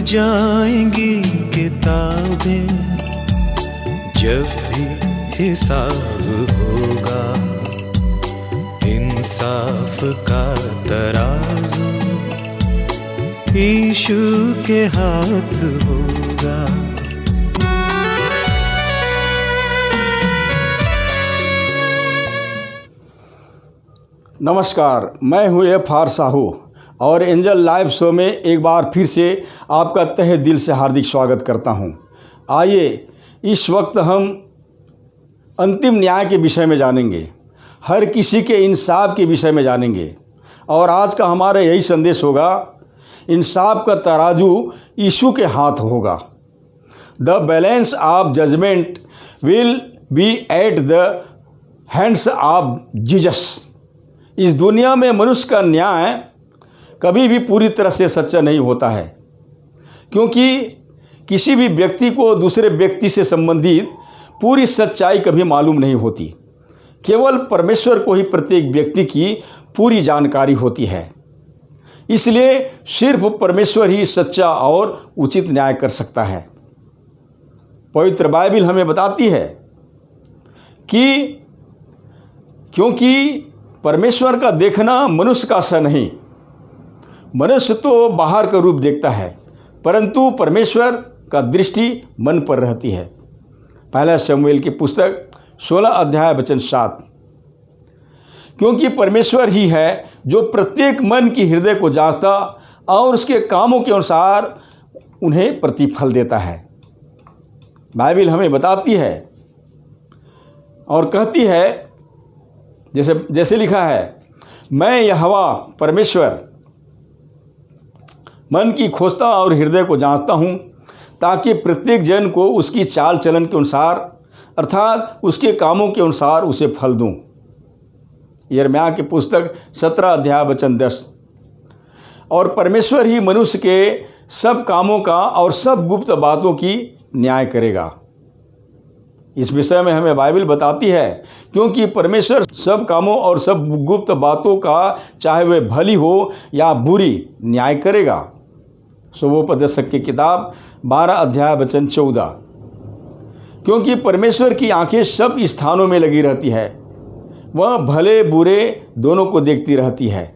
जाएंगी किताबें जब भी हिसाब होगा, इंसाफ का तराजू यीशु के हाथ होगा। नमस्कार, मैं हूँ F.R. साहू और एंजल लाइव शो में एक बार फिर से आपका तहे दिल से हार्दिक स्वागत करता हूँ। आइए इस वक्त हम अंतिम न्याय के विषय में जानेंगे, हर किसी के इंसाफ के विषय में जानेंगे और आज का हमारा यही संदेश होगा, इंसाफ का तराजू यीशु के हाथ होगा। The balance of judgement will be at the hands of Jesus. इस दुनिया में मनुष्य का न्याय कभी भी पूरी तरह से सच्चा नहीं होता है, क्योंकि किसी भी व्यक्ति को दूसरे व्यक्ति से संबंधित पूरी सच्चाई कभी मालूम नहीं होती। केवल परमेश्वर को ही प्रत्येक व्यक्ति की पूरी जानकारी होती है। इसलिए सिर्फ परमेश्वर ही सच्चा और उचित न्याय कर सकता है। पवित्र बाइबल हमें बताती है कि क्योंकि परमेश्वर का देखना मनुष्य का सा नहीं, मनुष्य तो बाहर का रूप देखता है, परंतु परमेश्वर का दृष्टि मन पर रहती है। पहला शमूएल की पुस्तक 16 अध्याय वचन 7। क्योंकि परमेश्वर ही है जो प्रत्येक मन की हृदय को जांचता और उसके कामों के अनुसार उन्हें प्रतिफल देता है। बाइबल हमें बताती है और कहती है, जैसे लिखा है, मैं यहोवा परमेश्वर मन की खोजता और हृदय को जांचता हूँ, ताकि प्रत्येक जन को उसकी चाल चलन के अनुसार अर्थात उसके कामों के अनुसार उसे फल दूँ। यिर्मयाह की पुस्तक 17 अध्याय वचन 10। और परमेश्वर ही मनुष्य के सब कामों का और सब गुप्त बातों की न्याय करेगा। इस विषय में हमें बाइबल बताती है, क्योंकि परमेश्वर सब कामों और सब गुप्त बातों का, चाहे वे भली हो या बुरी, न्याय करेगा। सुबोपदेशक की किताब 12 अध्याय वचन 14। क्योंकि परमेश्वर की आंखें सब स्थानों में लगी रहती है, वह भले बुरे दोनों को देखती रहती है।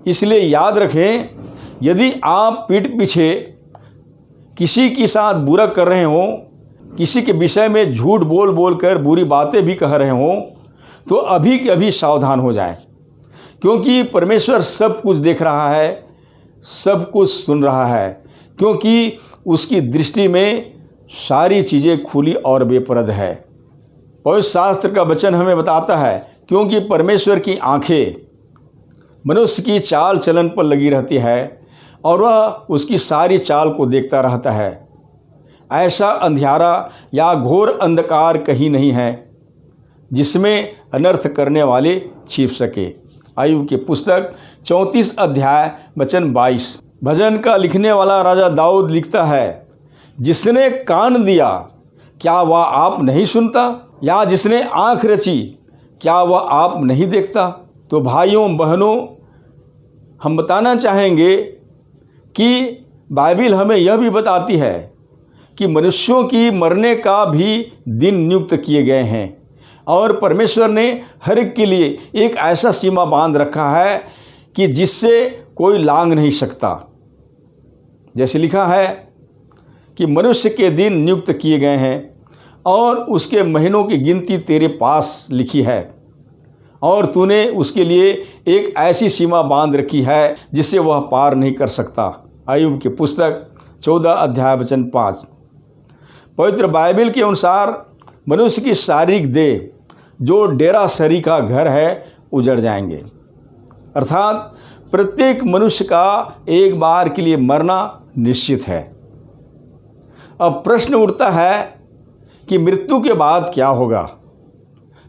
इसलिए याद रखें, यदि आप पीठ पीछे किसी के साथ बुरा कर रहे हो, किसी के विषय में झूठ बोल कर बुरी बातें भी कह रहे हो, तो अभी के अभी सावधान हो जाएं, क्योंकि परमेश्वर सब कुछ देख रहा है, सब कुछ सुन रहा है, क्योंकि उसकी दृष्टि में सारी चीज़ें खुली और बेपरद है। पवित्र शास्त्र का वचन हमें बताता है, क्योंकि परमेश्वर की आंखें मनुष्य की चाल चलन पर लगी रहती है और वह उसकी सारी चाल को देखता रहता है। ऐसा अंधियारा या घोर अंधकार कहीं नहीं है जिसमें अनर्थ करने वाले छिप सके। अय्यूब की पुस्तक 34 अध्याय वचन 22। भजन का लिखने वाला राजा दाऊद लिखता है, जिसने कान दिया क्या वह आप नहीं सुनता, या जिसने आँख रची क्या वह आप नहीं देखता। तो भाइयों बहनों, हम बताना चाहेंगे कि बाइबल हमें यह भी बताती है कि मनुष्यों की मरने का भी दिन नियुक्त किए गए हैं और परमेश्वर ने हर एक के लिए एक ऐसा सीमा बांध रखा है कि जिससे कोई लांघ नहीं सकता। जैसे लिखा है कि मनुष्य के दिन नियुक्त किए गए हैं और उसके महीनों की गिनती तेरे पास लिखी है, और तूने उसके लिए एक ऐसी सीमा बांध रखी है जिससे वह पार नहीं कर सकता। अय्यूब की पुस्तक 14 अध्याय वचन 5। पवित्र बाइबल के अनुसार मनुष्य की शारीरिक देह, जो डेरा सरी का घर है, उजड़ जाएंगे। अर्थात प्रत्येक मनुष्य का एक बार के लिए मरना निश्चित है। अब प्रश्न उठता है कि मृत्यु के बाद क्या होगा।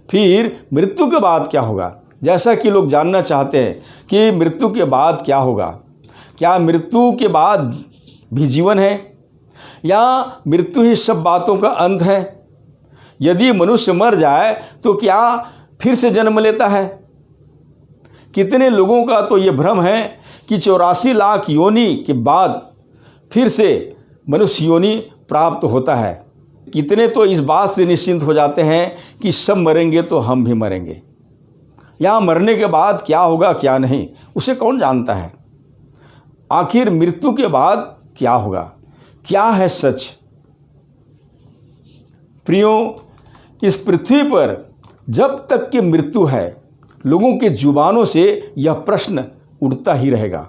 फिर मृत्यु के बाद क्या होगा, जैसा कि लोग जानना चाहते हैं कि मृत्यु के बाद क्या होगा। क्या मृत्यु के बाद भी जीवन है, या मृत्यु ही सब बातों का अंत है? यदि मनुष्य मर जाए तो क्या फिर से जन्म लेता है? कितने लोगों का तो ये भ्रम है कि 84 लाख योनि के बाद फिर से मनुष्य योनि प्राप्त होता है। कितने तो इस बात से निश्चिंत हो जाते हैं कि सब मरेंगे तो हम भी मरेंगे। यहाँ मरने के बाद क्या होगा क्या नहीं, उसे कौन जानता है। आखिर मृत्यु के बाद क्या होगा, क्या है सच। प्रियो, इस पृथ्वी पर जब तक कि मृत्यु है, लोगों के जुबानों से यह प्रश्न उठता ही रहेगा।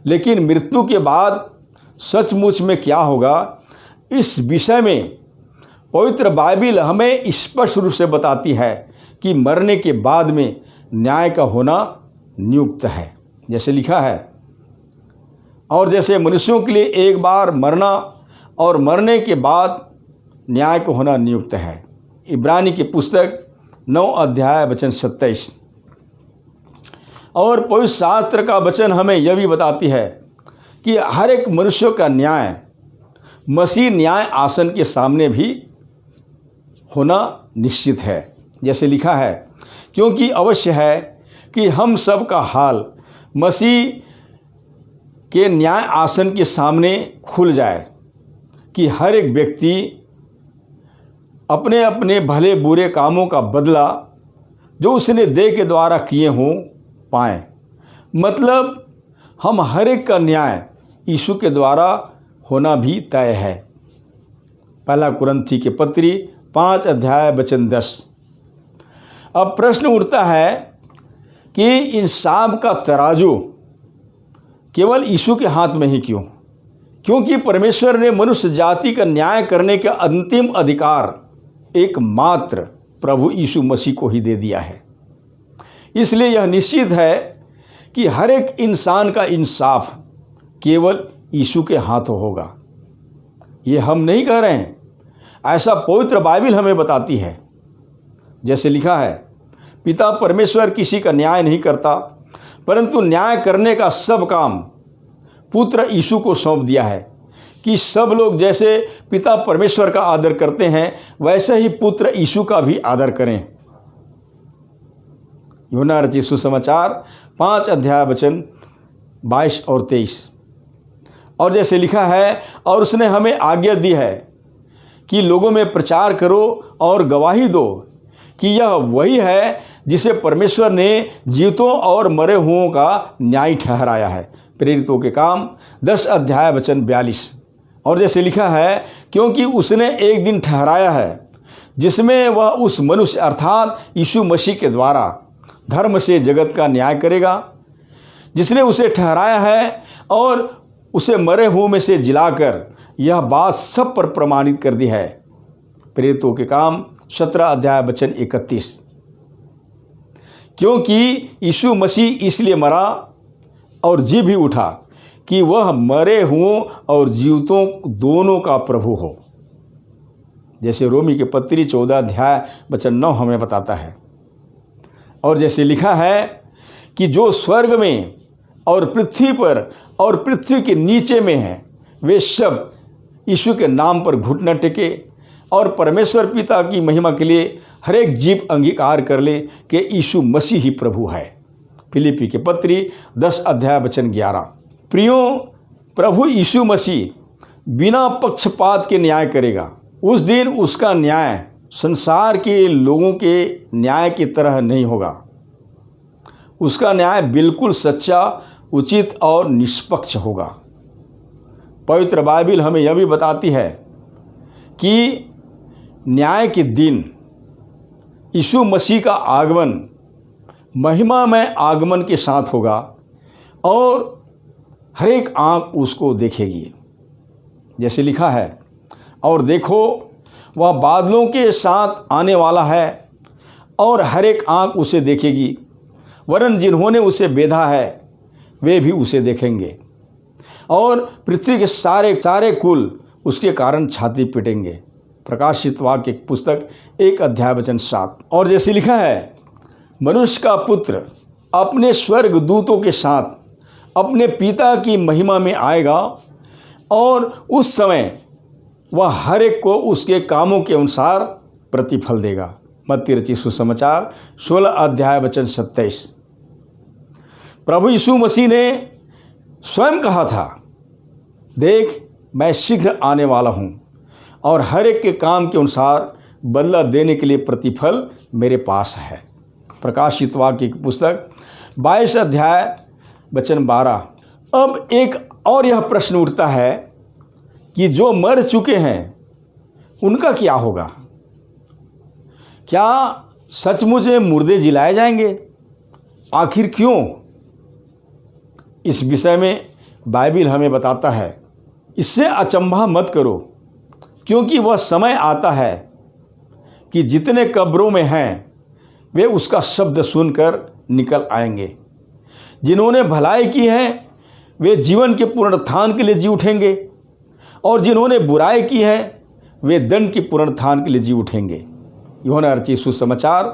लेकिन मृत्यु के बाद सचमुच में क्या होगा, इस विषय में पवित्र बाइबिल हमें स्पष्ट रूप से बताती है कि मरने के बाद में न्याय का होना नियुक्त है। जैसे लिखा है, और जैसे मनुष्यों के लिए एक बार मरना और मरने के बाद न्याय को होना नियुक्त है। इब्रानी की पुस्तक 9 अध्याय वचन 27। और पवित्र शास्त्र का वचन हमें यह भी बताती है कि हर एक मनुष्य का न्याय मसीह न्याय आसन के सामने भी होना निश्चित है। जैसे लिखा है, क्योंकि अवश्य है कि हम सब का हाल मसीह के न्याय आसन के सामने खुल जाए, कि हर एक व्यक्ति अपने अपने भले बुरे कामों का बदला जो उसने देह के द्वारा किए हों पाएँ। मतलब हम हर एक का न्याय यीशु के द्वारा होना भी तय है। पहला कुरिन्थी के पत्री 5 अध्याय वचन 10। अब प्रश्न उठता है कि इंसाफ का तराजू केवल यीशु के हाथ में ही क्यों? क्योंकि परमेश्वर ने मनुष्य जाति का न्याय करने का अंतिम अधिकार एकमात्र प्रभु यीशु मसीह को ही दे दिया है। इसलिए यह निश्चित है कि हर एक इंसान का इंसाफ केवल यीशु के हाथों होगा। ये हम नहीं कह रहे हैं, ऐसा पवित्र बाइबिल हमें बताती है। जैसे लिखा है, पिता परमेश्वर किसी का न्याय नहीं करता, परंतु न्याय करने का सब काम पुत्र यीशु को सौंप दिया है, कि सब लोग जैसे पिता परमेश्वर का आदर करते हैं, वैसे ही पुत्र यीशु का भी आदर करें। यूहन्ना रचित सुसमाचार 5 अध्याय वचन 22 और 23। और जैसे लिखा है, और उसने हमें आज्ञा दी है कि लोगों में प्रचार करो और गवाही दो कि यह वही है जिसे परमेश्वर ने जीवितों और मरे हुओं का न्याय ठहराया है। प्रेरितों के काम 10 अध्याय वचन 42। और जैसे लिखा है, क्योंकि उसने एक दिन ठहराया है जिसमें वह उस मनुष्य अर्थात यीशु मसीह के द्वारा धर्म से जगत का न्याय करेगा, जिसने उसे ठहराया है और उसे मरे हुओं में से जिलाकर यह बात सब पर प्रमाणित कर दी है। प्रेरितों के काम 17 अध्याय वचन 31। क्योंकि यीशु मसीह इसलिए मरा और जी भी उठा कि वह मरे हुओं और जीवितों दोनों का प्रभु हो। जैसे रोमी के पत्री 14 अध्याय वचन 9 हमें बताता है। और जैसे लिखा है कि जो स्वर्ग में और पृथ्वी पर और पृथ्वी के नीचे में हैं, वे सब यीशु के नाम पर घुटना टेके और परमेश्वर पिता की महिमा के लिए हर एक जीव अंगीकार कर ले कि यीशु मसीह ही प्रभु है। फिलिप्पी के पत्री 10 अध्याय वचन 11। प्रियो, प्रभु यीशु मसीह बिना पक्षपात के न्याय करेगा। उस दिन उसका न्याय संसार के लोगों के न्याय की तरह नहीं होगा। उसका न्याय बिल्कुल सच्चा, उचित और निष्पक्ष होगा। पवित्र बाइबिल हमें यह भी बताती है कि न्याय के दिन यीशु मसीह का आगमन महिमा में आगमन के साथ होगा और हर एक आँख उसको देखेगी। जैसे लिखा है, और देखो वह बादलों के साथ आने वाला है और हर एक आँख उसे देखेगी, वरन जिन्होंने उसे बेधा है वे भी उसे देखेंगे, और पृथ्वी के सारे कुल उसके कारण छाती पीटेंगे। प्रकाशित वाक्य की पुस्तक 1 अध्याय वचन 7। और जैसे लिखा है, मनुष्य का पुत्र अपने स्वर्ग दूतों के साथ अपने पिता की महिमा में आएगा और उस समय वह हर एक को उसके कामों के अनुसार प्रतिफल देगा। मत्ती रचित सुसमाचार 16 अध्याय वचन 27। प्रभु यीशु मसीह ने स्वयं कहा था देख मैं शीघ्र आने वाला हूँ और हर एक के काम के अनुसार बदला देने के लिए प्रतिफल मेरे पास है। प्रकाशित वाक्य की पुस्तक 22 अध्याय वचन 12। अब एक और यह प्रश्न उठता है कि जो मर चुके हैं उनका क्या होगा? क्या सचमुच में मुर्दे जिलाए जाएंगे? आखिर क्यों? इस विषय में बाइबिल हमें बताता है। इससे अचंभा मत करो, क्योंकि वह समय आता है कि जितने कब्रों में हैं वे उसका शब्द सुनकर निकल आएंगे। जिन्होंने भलाई की है वे जीवन के पुनरुत्थान के लिए जी उठेंगे, और जिन्होंने बुराई की है वे दंड के पुनरुत्थान के लिए जी उठेंगे। यूहन्ना रचित सुसमाचार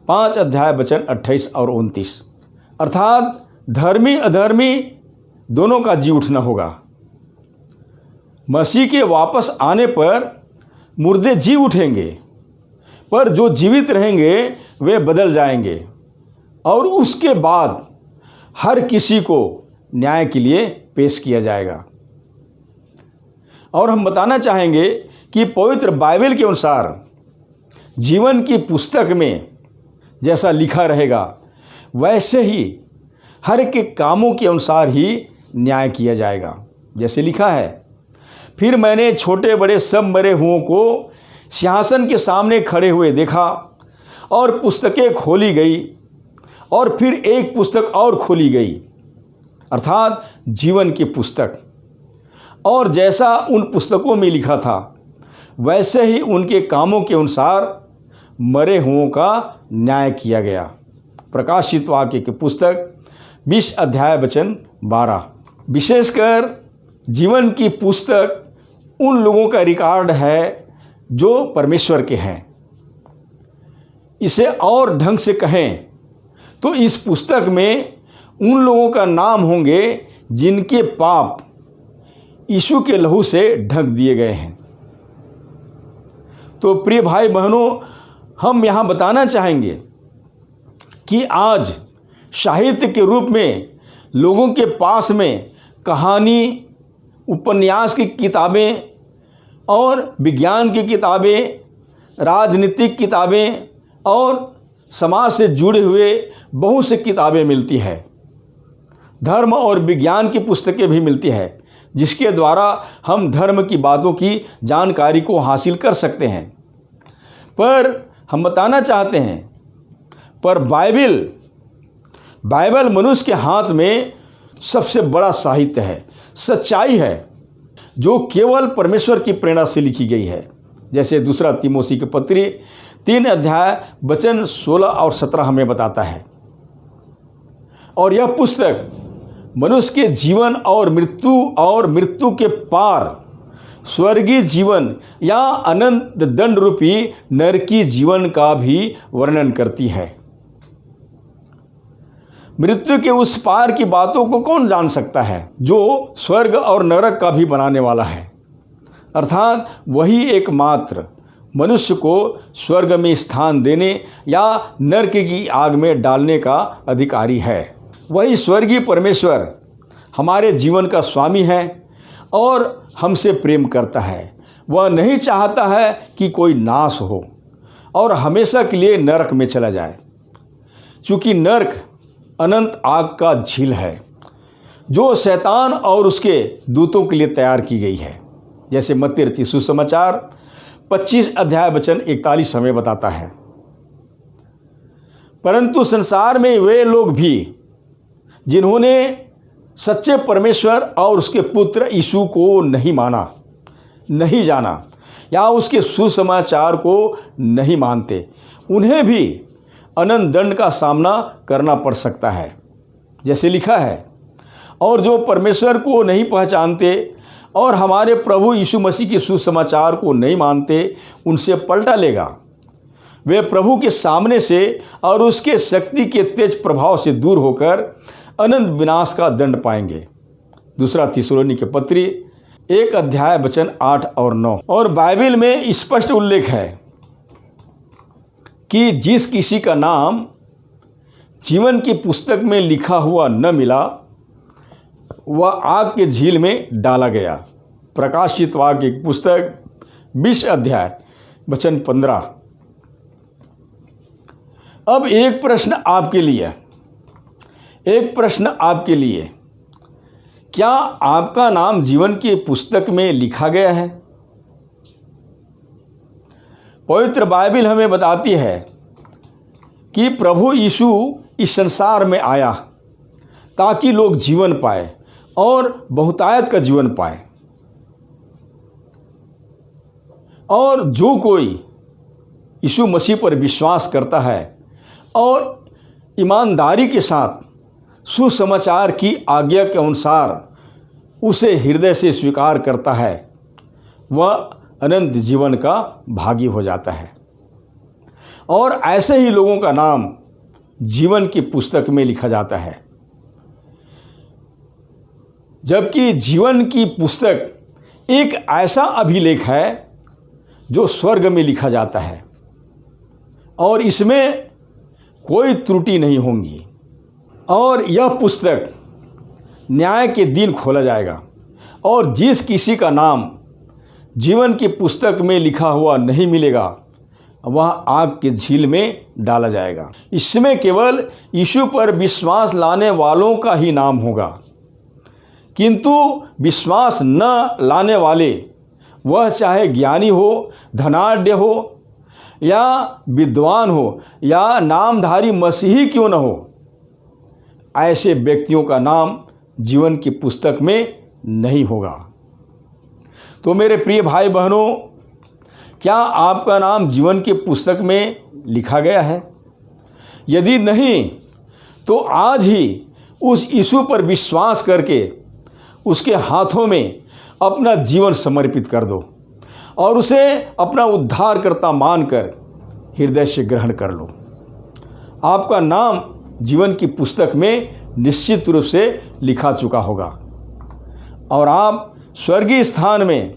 5 अध्याय वचन 28 और 29। अर्थात धर्मी अधर्मी दोनों का जी उठना होगा। मसीह के वापस आने पर मुर्दे जी उठेंगे, पर जो जीवित रहेंगे वे बदल जाएंगे, और उसके बाद हर किसी को न्याय के लिए पेश किया जाएगा। और हम बताना चाहेंगे कि पवित्र बाइबल के अनुसार जीवन की पुस्तक में जैसा लिखा रहेगा वैसे ही हर एक के कामों के अनुसार ही न्याय किया जाएगा। जैसे लिखा है, फिर मैंने छोटे बड़े सब मरे हुओं को सिंहासन के सामने खड़े हुए देखा, और पुस्तकें खोली गई, और फिर एक पुस्तक और खोली गई, अर्थात जीवन की पुस्तक। और जैसा उन पुस्तकों में लिखा था वैसे ही उनके कामों के अनुसार मरे हुओं का न्याय किया गया। प्रकाशित वाक्य की पुस्तक 20 अध्याय वचन 12। विशेषकर जीवन की पुस्तक उन लोगों का रिकॉर्ड है जो परमेश्वर के हैं। इसे और ढंग से कहें तो इस पुस्तक में उन लोगों का नाम होंगे जिनके पाप यीशु के लहू से ढक दिए गए हैं। तो प्रिय भाई बहनों, हम यहाँ बताना चाहेंगे कि आज साहित्य के रूप में लोगों के पास में कहानी, उपन्यास की किताबें और विज्ञान की किताबें, राजनीतिक किताबें और समाज से जुड़े हुए बहुत से किताबें मिलती है। धर्म और विज्ञान की पुस्तकें भी मिलती है, जिसके द्वारा हम धर्म की बातों की जानकारी को हासिल कर सकते हैं। पर हम बताना चाहते हैं, पर बाइबल मनुष्य के हाथ में सबसे बड़ा साहित्य है, सच्चाई है, जो केवल परमेश्वर की प्रेरणा से लिखी गई है। जैसे दूसरा तीमोथी की पत्री 3 अध्याय वचन 16 और 17 हमें बताता है। और यह पुस्तक मनुष्य के जीवन और मृत्यु के पार स्वर्गीय जीवन या अनंत दंड रूपी नरकी जीवन का भी वर्णन करती है। मृत्यु के उस पार की बातों को कौन जान सकता है, जो स्वर्ग और नरक का भी बनाने वाला है। अर्थात वही एकमात्र मनुष्य को स्वर्ग में स्थान देने या नरक की आग में डालने का अधिकारी है। वही स्वर्गीय परमेश्वर हमारे जीवन का स्वामी है और हमसे प्रेम करता है। वह नहीं चाहता है कि कोई नाश हो और हमेशा के लिए नरक में चला जाए, क्योंकि नरक अनंत आग का झील है जो शैतान और उसके दूतों के लिए तैयार की गई है। जैसे मत्ती रचित सुसमाचार 25 अध्याय वचन 41 हमें बताता है। परंतु संसार में वे लोग भी जिन्होंने सच्चे परमेश्वर और उसके पुत्र यीशु को नहीं माना, नहीं जाना या उसके सुसमाचार को नहीं मानते, उन्हें भी अनंत दंड का सामना करना पड़ सकता है। जैसे लिखा है, और जो परमेश्वर को नहीं पहचानते और हमारे प्रभु यीशु मसीह के सुसमाचार को नहीं मानते, उनसे पलटा लेगा। वे प्रभु के सामने से और उसके शक्ति के तेज प्रभाव से दूर होकर अनंत विनाश का दंड पाएंगे। दूसरा थिस्सलुनीके की पत्री 1 अध्याय वचन 8 और 9। और बाइबल में स्पष्ट उल्लेख है कि जिस किसी का नाम जीवन की पुस्तक में लिखा हुआ न मिला, वह आग के झील में डाला गया। प्रकाशित वाक्य की पुस्तक 20 अध्याय वचन 15। अब एक प्रश्न आपके लिए, क्या आपका नाम जीवन की पुस्तक में लिखा गया है? पवित्र बाइबल हमें बताती है कि प्रभु यीशु इस संसार में आया ताकि लोग जीवन पाए और बहुतायत का जीवन पाए। और जो कोई यीशु मसीह पर विश्वास करता है और ईमानदारी के साथ सुसमाचार की आज्ञा के अनुसार उसे हृदय से स्वीकार करता है, वह अनंत जीवन का भागी हो जाता है। और ऐसे ही लोगों का नाम जीवन की पुस्तक में लिखा जाता है। जबकि जीवन की पुस्तक एक ऐसा अभिलेख है जो स्वर्ग में लिखा जाता है और इसमें कोई त्रुटि नहीं होंगी। और यह पुस्तक न्याय के दिन खोला जाएगा और जिस किसी का नाम जीवन की पुस्तक में लिखा हुआ नहीं मिलेगा, वह आग के झील में डाला जाएगा। इसमें केवल यीशु पर विश्वास लाने वालों का ही नाम होगा, किंतु विश्वास न लाने वाले, वह चाहे ज्ञानी हो, धनाढ्य हो या विद्वान हो या नामधारी मसीही क्यों न हो, ऐसे व्यक्तियों का नाम जीवन की पुस्तक में नहीं होगा। तो मेरे प्रिय भाई बहनों, क्या आपका नाम जीवन की पुस्तक में लिखा गया है? यदि नहीं, तो आज ही उस यीशु पर विश्वास करके उसके हाथों में अपना जीवन समर्पित कर दो और उसे अपना उद्धारकर्ता मानकर हृदय से ग्रहण कर लो। आपका नाम जीवन की पुस्तक में निश्चित रूप से लिखा चुका होगा और आप स्वर्गीय स्थान में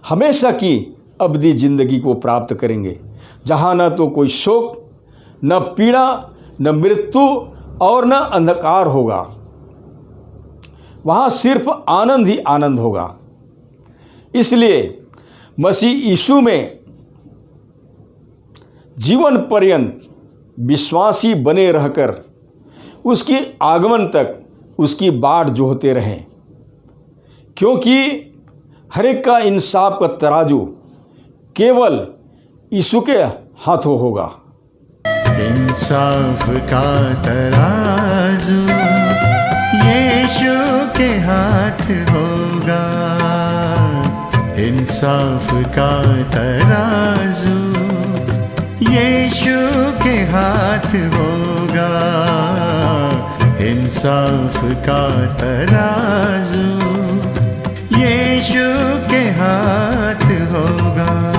हमेशा की अबदी जिंदगी को प्राप्त करेंगे, जहाँ न तो कोई शोक, न पीड़ा, न मृत्यु और न अंधकार होगा। वहाँ सिर्फ आनंद ही आनंद होगा। इसलिए मसीह यीशु में जीवन पर्यंत विश्वासी बने रहकर उसके आगमन तक उसकी बाट जोहते रहें, क्योंकि हर एक का इंसाफ का तराजू केवल यीशु के हाथों होगा। इंसाफ का तराजू यीशु के हाथ होगा। इंसाफ का तराजू यीशु के हाथ होगा। इंसाफ का तराजू यीशु के हाथ होगा।